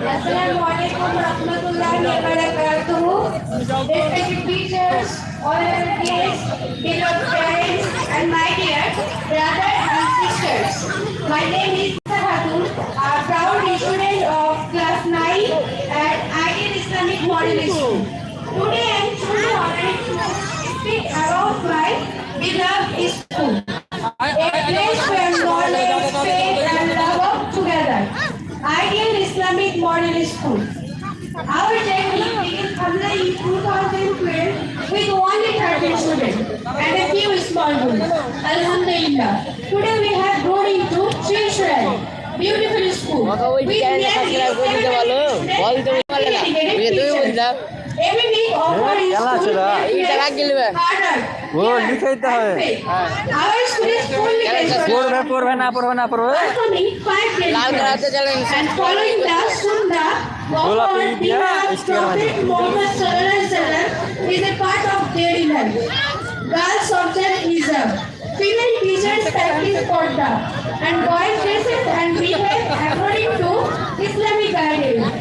Assalamualaikum warahmatullahi wabarakatuh. Respected teachers, honorable guests, beloved parents, and my dear brothers and sisters. My name is Khatun, a proud student of class 9 at Ideal Islamic Model School. Today I am truly honored to speak about my beloved school, a place where knowledge, faith, and love are together. Ideal Islamic Model School. Our journey began in 2012 with only 30 students and a few small rooms. Alhamdulillah. Today we have grown into 3 students. Beautiful school. With every week offer is school harder. Our school is fully welcoming 5 and following the Sunnah of our beloved Prophet Muhammad Sallallahu Alaihi Wasallam is a part of daily life. Girls observe hijab, female teachers practice Qur'an, and boys dresses and behave according to Islamic guidelines.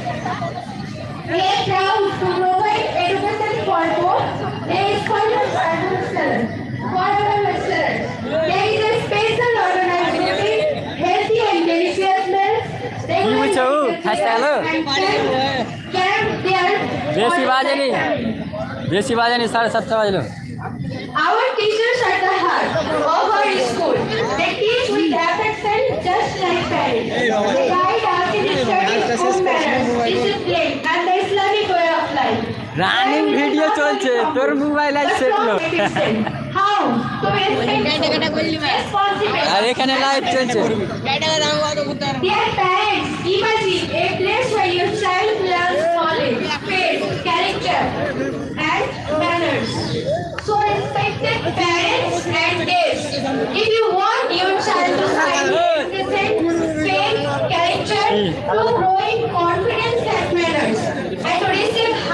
We are proud to provide education for both the scholars and the students. For our students, there is a special organized routine, healthy and delicious meals, regular देसी बाजे नहीं 7:30 बजे लो Our teachers are the heart of our school. They teach with affection just like parents. They guide us in studying good manners, discipline, and the Islamic way of life. Running video চলছে তোর mobile I set low How to responsible. আর এখানে live চলছে Dear parents, imagine a place where your child learns knowledge, faith, character, and manners. So respected parents.